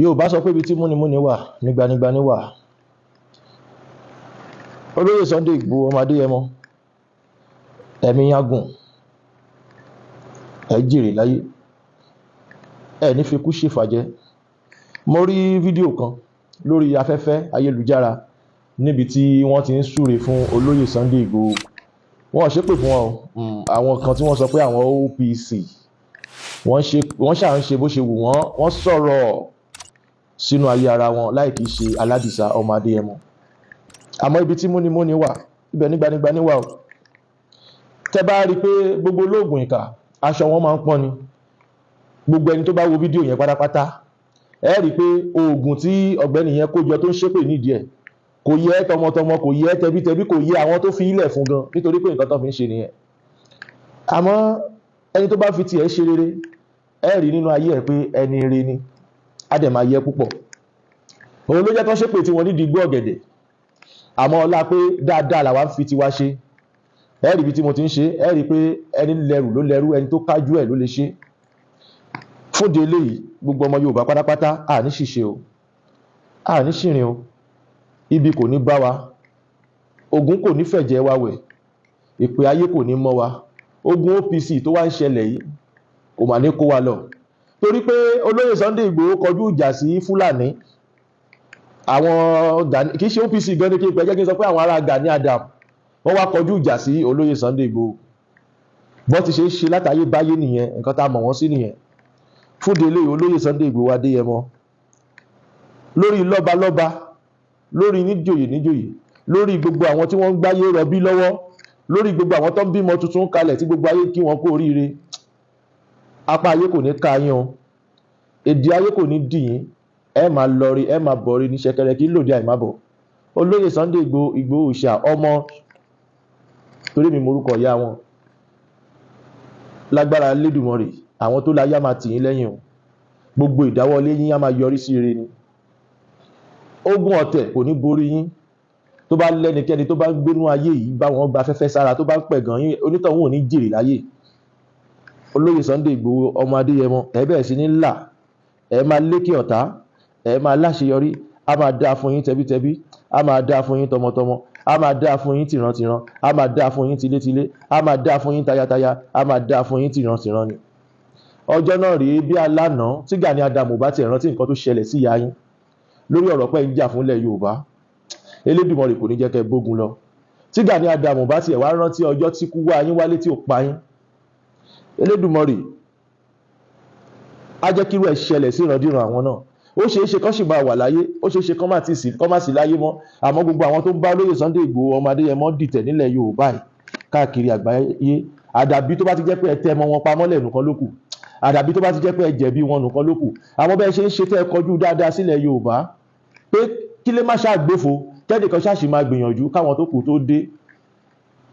Yorùbá sọ pé ibi tí múnimúni wà ní gbanigbani wà. Olóyè Sunday Igboho ọmọ Adéyẹmọ, ẹ̀mí yágùn, ẹ jèrè láyé, ẹ ní fi kú ṣèfàjẹ́. Mo rí fídíò kan lórí afẹ́fẹ́ ayélujára níbi tí wọ́n ti ń súre fún olóyè Sunday Igboho. Wọ́n ṣépè fún wọn o. Àwọn kan tí wọ́n sọ pé àwọn OPC wọ́n ṣà ń ṣe bó ṣe wù wọ́n, wọ́n sọ̀rọ̀ sínú ayé ara wọn láì kìí ṣe aládìsá ọmọ Adéyẹmọ. Àmọ́ ibi tí múnimúni wà, ibẹ̀ ní gbanigbani wà o. Tẹ́ bá rí pé gbogbo olóògùn ìkà aṣọ wọn máa ń pọ́n ni. Gbogbo ẹni tó bá wo fídíò yẹn pátápátá, ẹ rí pé oògùn tí ọ̀gbẹ́ni yẹn kó jọ tó ń ṣépè nídìí ẹ̀ kò yẹ tọmọtọmọ, kò yẹ tẹbítẹbí, kò yẹ àwọn tó fi ilẹ̀ fún gan, nítorí pé nǹkan tó fi ń ṣe nìyẹn. Àmọ́ ẹni tó bá fi tiẹ̀ ṣe rere, ẹ rí nínú ayé ẹ̀ pé ẹni rere ni, á dẹ̀ máa yẹ púpọ̀. Òun ló jẹ́ tó ṣépè tí wọ́n nídìí igbó ọ̀gẹ̀dẹ̀. Àmọ́ ọlá pé dáadáa làwa ń fi tiwa ṣe. Ẹ rí ibi tí mo ti ń ṣe, ẹ rí pé ẹni lẹ́rù ló lẹ́rù, ẹni tó kájú ẹ̀ ló lè ṣe. Fúndì eléyìí, gbogbo ọmọ Yorùbá pátápátá àní ṣìṣe o, àní ṣìrìn o, ibi kò ní bá wa, ogun kò ní fẹ̀jẹ̀ wa wẹ̀, ìpè ayé kò ní mọ́ wa. Ogun OPC tó wá ń ṣẹlẹ̀ yìí kò mà ní kó wa lọ, torí pé olóyè Sunday Igboho kọjú ìjà sí Fúlàní. Àwọn kì í ṣe OPC gan ni kí n pẹ́ jẹ́ kí n sọ pé àwọn ará Gani Adam wọ́n wá kọjú ìjà sí olóyè Sunday Igboho. Bọ́n ti ṣe látayé báyé nìyẹn, nǹkan tá a mọ̀ wọ́n sí nìyẹn. Fúndì eléyìí, olóyè Sunday Igboho Adéyẹmọ, lórí lọ́balọ́ba, lórí níjòyè, lórí gbogbo àwọn tí wọ́n ń gbáyé rọbí lọ́wọ́, lórí gbogbo àwọn tó ń bímọ tuntun kalẹ̀ tí gbogbo ayé kí wọn kú oríire. Apá ayé kò ní ká yín o, èdè ayé kò ní dì yín, ẹ máa lọrí, ẹ máa bọ̀rí ní ṣẹ̀kẹ̀rẹ̀ kí lòdì àìmábọ̀. Olóyè Sunday Igboho Òòṣà ọmọ, torí mi morúkọ ìyá wọn, lágbára Elédùmarè, àwọn tó láyé á máa tì yín lẹ́yìn o. Gbogbo ìdáwọ́lé yín á máa yọrí sí ire ni. Ogun ọ̀tẹ̀ kò ní borí yín. Tó bá lẹ́nikẹ́ni tó bá ń gbénú ayé yìí bá wọn gba afẹ́fẹ́ sára, tó bá ń pẹ̀gàn yín, onítọ̀hún ò ní jèrè láyé. Olóyè Sunday Igboho ọmọ Adéyẹmọ, ẹ bẹ̀rẹ̀ sí ní là, ẹ máa lékè ọ̀tá, ẹ máa láṣeyọrí, á máa dáa fún yín tẹbítẹbí, á máa dáa fún yín tọmọtọmọ, á máa dáa fún yín tìrantìran, á máa dáa fún yín tilétilé, á máa dáa fún yín tayátayá, á máa dáa fún yín tìrantìran ni. Ọjọ́ náà rèé bí alánà tí Gani Adam bá ti rántí nǹkan tó ṣẹlẹ̀ sí ìyá yín lórí ọ̀rọ̀ pé ń jà fúnlẹ̀ Yorùbá. Elédùmarè kò ní jẹ́ kẹ́ bógun lọ. Tí Gani Adam bá ti wá rántí ọjọ́ tí kú wá yín wálé tí ò pa yín, Elédùmarè á jẹ́ kí irú ẹ̀ ṣẹlẹ̀ sí ìrandíran àwọn náà. Ó ṣeé ṣe kán sì máa wà láyé, ó ṣeé ṣe kán má sí láyé mọ́. Àmọ́ gbogbo àwọn tó ń bá olóyè Sunday Igboho ọmọ Adéyẹmọ dìtẹ̀ nílẹ̀ Yorùbá yìí káàkiri àgbáyé, àdàbí tó bá ti jẹ́ pé ẹ tẹ́ mọ́ wọn pamọ́ lẹ̀ nìkan ló kù, àdàbí tó bá ti jẹ́ pé ẹ jẹ̀bi wọn nìkan ló kù. Àmọ́ bẹ́ẹ̀ ṣe ń ṣe tẹ́ ẹ kọjú dáadáa sílẹ̀ Yorùbá pé kí lè má ṣàgbéfo, kẹ́nìkan ṣáàṣì máa gbìyànjú káwọn tó kù tó dé,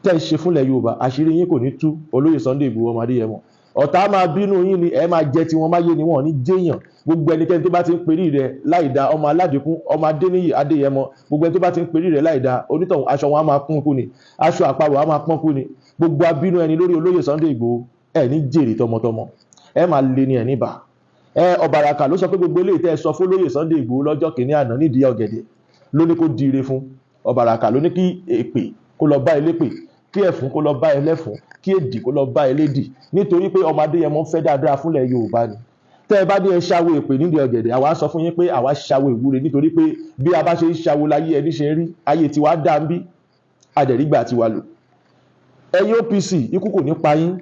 tẹ́ ẹ ṣe fúnlẹ̀ Yorùbá, àṣírí yín kò ní tú. Olóyè Sunday Igboho ọmọ Adéyẹmọ, ọ̀tá máa bínú yín ni, ẹ máa jẹ tiwọn máyé ni, wọn ò ní jẹ́yàn. Gbogbo ẹnikẹ́ni tó bá ti ń perí rẹ̀ láìda, ọmọ Aládìkún, ọmọ Adéníyì Adéyẹmọ, gbogbo ẹni tó bá ti ń perí rẹ̀ láìda, onítọ̀hún aṣọ wọn á máa pọ́n kú ni, aṣọ àparò á máa pọ́n kú ni. Gbogbo abínú ẹni lórí olóyè Sunday Igboho, ẹ ní jèrè tọmọtọmọ, ẹ máa lé ní ẹ níbà. Ọ̀bàràkà ló sọ pé gbogbo eléyìí tẹ́ ẹ sọ fún olóyè Sunday Igboho lọ́jọ́ kìíní àná nídìí ọ̀gẹ̀dẹ̀ ló ní kó dire fún. Ọ̀bàràkà ló ní kí èpè kó lọ bá elépè, kí ẹ̀fún kó lọ bá ẹlẹ́fún, kí èdì kó lọ bá elédì, nítorí pé ọmọ Adéyẹmọ fẹ́ dáadáa fúnlẹ̀ Yorùbá ni. Tẹ́ ẹ bá ní ẹ ṣàwo èpè nídìí ọ̀gẹ̀dẹ̀, àwa sọ fún yín pé àwa ṣàwo ìwúre, nítorí pé bí a bá ṣe ń ṣàwo láyé ẹni ṣe ń rí, ayé tiwa dá ń bí, adẹ̀rígbà tiwa lò. Ẹ̀yin OPC, ikú kò ní pa yín,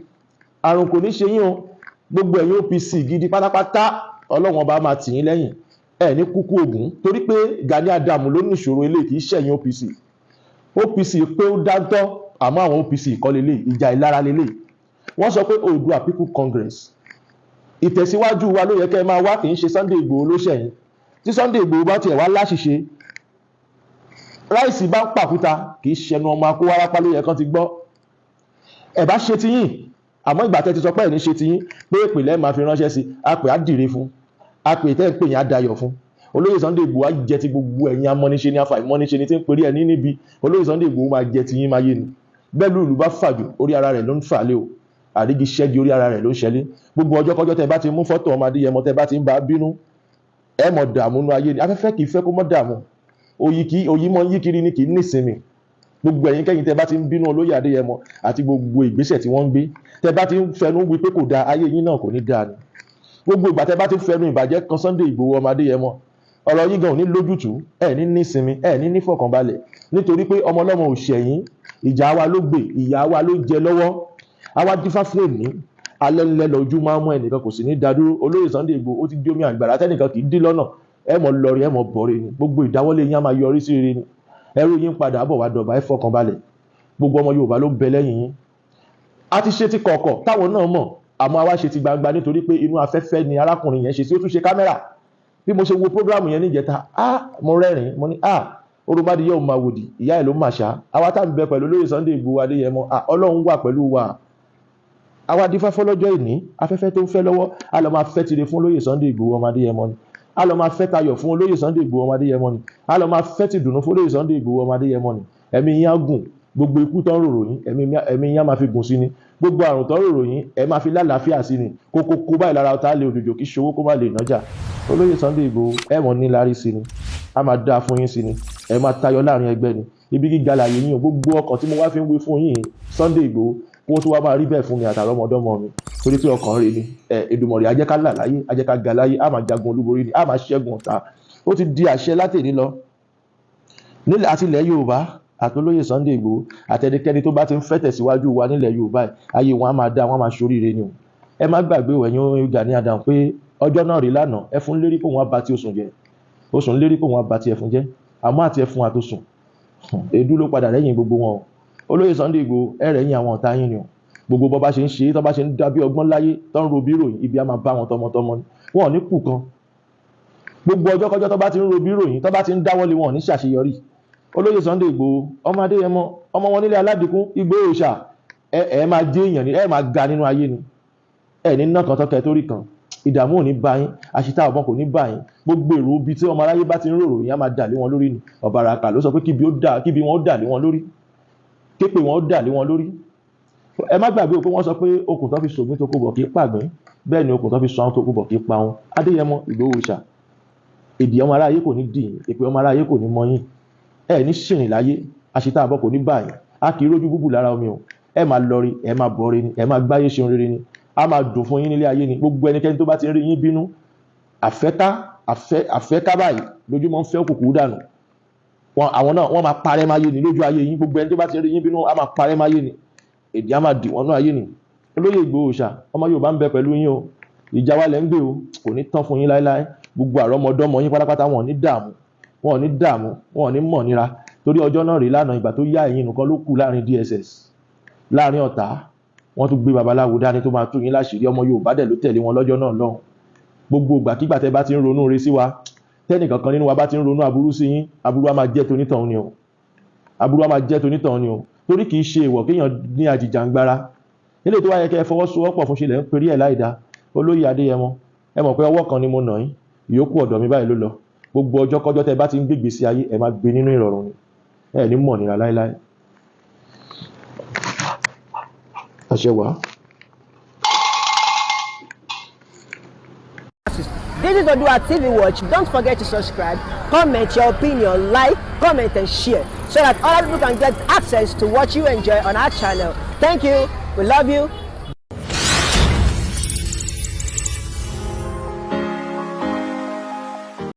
àrùn kò ní ṣe yín o. Gbogbo ẹ̀yin OPC gidi pátápátá, Ọlọ́run ọba máa tì yín lẹ́yìn, ẹ ní kúkú ògún, torí pé Gani Adam ló ní ìṣòro eléyìí, kì í ṣẹ̀yin OPC. OPC pé ó dáńtọ́, àmọ́ àwọn OPC kọ́ lélẹ̀, ìjà ìlara lélẹ̀. Wọ́n sọ pé Oòduà People Congress, ìtẹ̀síwájú wa ló yẹ kẹ́ máa wá, kì í ṣe Sunday Igboho ló ṣẹ̀yìn. Tí Sunday Igboho bá tiẹ̀ wá láṣìṣe, ráìsì bá ń pàkúta, kì í ṣẹnu ọmọ akówárápá ló yẹ kán ti gbọ́. Ẹ bá ṣe tiyín, àmọ́ ìgbà tẹ́ ti sọ pé ẹ̀ ní ṣe tiyín, pé ìpìlẹ̀ máa fi ránṣẹ́ sí, apè á dìre fún, apè tẹ́ ń pè yín á dayọ̀ fún. Olóyè Sunday Igboho á jẹ ti gbogbo ẹ̀yin amọ́niṣe ní afàìmọ́niṣe ní tí ń perí ẹ̀ ní níbi. Olóyè Sunday Igboho máa jẹ tiyín máyé ni. Bẹ́ẹ̀ lùlù bá fàjò, orí ara rẹ̀ ló ń fà lé o, àrígi ṣẹ́gi orí ara rẹ̀ ló ń ṣẹlé. Gbogbo ọjọ́ kọjọ́ tẹ́ bá ti mú fọ́tò ọmọ Adéyẹmọ, tẹ́ bá ti ń bá bínú, ẹ mọ̀ dààmú nínú ayé ni. Afẹ́fẹ́ kì í fẹ́ kó mọ́ dààmú, òyì mọ́ yí kiri ni, kì í nísinmi. Gbogbo ẹ̀yin kẹ́yin tẹ́ bá ti ń bínú olóyè Adéyẹmọ àti gbogbo ìgbésẹ̀ tí wọ́n ń gbé, tẹ́ bá ti ń fẹnu wí pé kò dáa, ayé yín náà kò ní dáa ni. Gbogbo ìgbà tẹ́ bá ti ń fẹnu ìbàjẹ́ kan Sunday Igboho ọmọ Adéyẹmọ, ọ̀rọ̀ yín gan ò ní lójútùú, ẹ̀ ní nísinmi, ẹ̀ ní nífọ̀kànbalẹ̀, nítorí pé ọmọ ọlọ́mọ ò ṣẹ̀yìn, ìjà wa ló gbè, ìyà wa ló jẹ lọ́wọ́. Àwa dífá fún èní, alẹ́ ńlẹ́ lọ́jú máa ń mú ẹnìkan kò sì ní dádúró. Olóyè Sunday Igboho ó ti di omi àgbàrá tẹ́nìkan kì í dí lọ́nà, ẹ mọ̀ lọrí ẹ mọ̀ bọ̀rẹ̀ ni. Gbogbo ìdáwọ́lé yín á máa yọrí sí rere ni. Ẹrú yín padà bọ̀ wá dọ̀bà, ẹ fọkànbalẹ̀. Gbogbo ọmọ Yorùbá ló ń bẹ lẹ́yìn yín. A ti ṣe ti kọ̀ọ̀kọ̀ táwọn náà mọ̀, àmọ́ àwa ṣe ti gbangba nítorí pé inú afẹ́fẹ́ ni arákùnrin yẹn ṣe sí, ó tún ṣe kámẹ́rà. Bí mo ṣe wo prógráàmù yẹn níjẹta, mo rẹ́rìn-ín, mo ní orúmọdé yóò máa wòdì, ìyá ẹ̀ ló máa ṣá. Àwa tá ń bẹ pẹ̀lú olóyè Sunday Igboho Adéyẹmọ, Ọlọ́run wà pẹ̀lú wa. Àwa dífá fọ́lọ́jọ́ ìní, afẹ́fẹ́ tó ń fẹ́ lọ́wọ́, a lọ máa fẹ́ tire fún olóyè Sunday Igboho ọmọ Adéyẹmọ ni. A lọ máa fẹ́ tayọ̀ fún olóyè Sunday Igboho ọmọ Adéyẹmọ ni. A lọ máa fẹ́ ti dùnú fún olóyè Sunday Igboho ọmọ Adéyẹmọ ni. Ẹ̀mí yín á gùn, gbogbo ikú tán rorò yín, ẹ̀mí yín á máa fi gùn sí ni. Gbogbo àrùn tán rorò yín, ẹ máa fi lálàáfíà sí ni. Kókó báyìí lára ọ̀tá lè òjòjò kí ṣòwò kó má lè nájà. Olóyè Sunday Igboho ẹ mọ̀ níláárí sí ni, a máa dáa fún yín sí ni, ẹ máa tayọ láàrin ẹgbẹ́ ni. Ibi gíga láàyè yín o, gbogbo ọkàn tí mo wá fi ń wí fún yín Sunday Igboho kó tó wá máa rí bẹ́ẹ̀ fún mi àtàrà ọmọdọ́mọ mi, torí pé ọkàn rẹ̀ ni. Èdùmàrè á jẹ́ ká là láyé, á jẹ́ ká ga láyé, á máa jagun olúborí ni, á máa ṣẹ́gun ọ̀tá. Ó ti di àṣẹ látèní lọ nílẹ̀ àti ilẹ̀ Yorùbá àtolóyè Sunday Igboho àtẹnikẹ́ni tó bá ti ń fẹ́ tẹ̀síwájú wa nílẹ̀ Yorùbá, ayé wọn á máa dá, wọn á máa ṣoríire ni o. Ẹ má gbàgbé ẹ̀yin Gani Adams pé ọjọ́ náà rí lánàá, ẹ fún lérí pé òun á ba ti Ọ̀ṣun jẹ́, Ọ̀ṣun lérí pé òun á ba ti Ẹ̀fún jẹ́, àmọ́ àti Ẹ̀fún àtOṣùn èédú ló padà lẹ́yìn gbogbo wọn o. Olóyè Sunday Igboho ẹ rẹ̀yìn àwọn ọ̀tá yín ni o. Gbogbo bọ́ bá ṣe ń ṣe, tó bá ṣe ń dábí ọgbọ́n láyé, tó ń ro bíròyìn, ibi á máa bá wọn tọmọtọmọ ni, wọn ò ní kù kan. Gbogbo ọjọ́ kọjọ́ tó bá ti ń ro bíròyìn, tó bá ti ń dáwọ́lé, wọn ò ní ṣàṣeyọrí. Olóyè Sunday Igboho ọmọ Adéyẹmọ, ọmọ wọn nílé Aládìkún, Ìgbòho ṣà, ẹ máa jẹ́ èèyàn ni, ẹ máa ga nínú ayé ni. Ẹ ní náà kan tọ́kẹ́ torí kan, ìdààmú ò ní bá yín, àṣìta ọ̀bọ̀n kò ní bá yín. Gbogbo èrò ibi tí ọmọ aráyé bá ti ń rorò yín á máa dà lé wọn lórí ni. Ọ̀bàràkà ló sọ pé kíbi wọn ó dà lé wọn lórí, képe wọn ó dà lé wọn lórí. Ẹ má gbàgbé pé wọ́n sọ pé okùn tó fi ṣògbín tó kó bọ̀ kì í pàgbín, bẹ́ẹ̀ ni okùn tó fi sọ àwọn tó kó bọ̀ kì í pa wọn. Adéyẹmọ, Ìgbòho ṣà, èdè ọmọ aráyé kò ní dì yín, èpè ọmọ aráyé kò ní mọ yín. Ẹ ní ṣìrìn láyé, àṣìta àbọ̀ kò ní bá yín. A kì í rójú búbù lára omi o. Ẹ máa lọrí, ẹ máa bọ̀re ni, ẹ máa gbáyé ṣeun rere ni. A máa dùn fún yín nílé ayé ni. Gbogbo ẹnikẹ́ni tó bá ti rí yín bínú, àfẹ́ká báyìí lójúmọ́ ń fẹ́ òkùnkùn dànù. Àwọn náà wọ́n máa parẹ́ máyé ni lójú ayé yín. Gbogbo ẹni tó bá ti rí yín bínú, a máa parẹ́ máyé ni. Èdè á máa dì wọ́n náà ayé ni. Olóyè Ìgbòho ṣà, ọmọ Yorùbá ń bẹ pẹ̀lú yín o. Ìjà wa lẹ́ ń gbé o, kò ní tán fún yín láéláé. Gbogbo àrọ́mọdọ́mọ yín pátápátá wọn ò ní dààmú, wọn ò ní mọ̀ nira. Torí ọjọ́ náà rí lánàá, ìgbà tó yá ẹ̀yin nìkan ló kù láàrin DSS, láàrin ọ̀tá. Wọ́n tún gbé babaláwo dání tó máa tú yín láṣìírí. Ọmọ Yorùbá dẹ̀ ló tẹ̀lé wọn lọ́jọ́ náà lọ́hùn. Gbogbo ìgbàkígbà tẹ́ bá ti ń ronú re sí wa, tẹ́nìkan kan nínú wa bá ti ń ronú aburú sí yín, aburú á máa jẹ́ tonítọ̀hún ni o. Aburú á máa jẹ́ tonítọ̀hún ni o. Torí kì í ṣe èèwọ̀ kéèyàn ní àjìjàngbara. Ilé tó wáyé kẹ́ ẹ fọwọ́sowọ́pọ̀ fún ṣe lẹ́ ń perí ẹ̀ láìda. Olóyè Adéyẹmọ, ẹ mọ̀ pé ọwọ́ kan ni mo nà yín, ìyókù ọ̀dọ̀ mi báyìí ló lọ. Gbogbo ọjọ́ kọjọ́ tẹ́ bá ti ń gbégbé sí ayé, ẹ máa gbé nínú ìrọ̀rùn ni. Ẹ ní mọ̀ nira láíláí. Àṣẹ wà. This is Oodua TV Watch. Don't forget to subscribe, comment your opinion, like, comment and share so that other people can get access to what you enjoy on our channel. Thank you. We love you.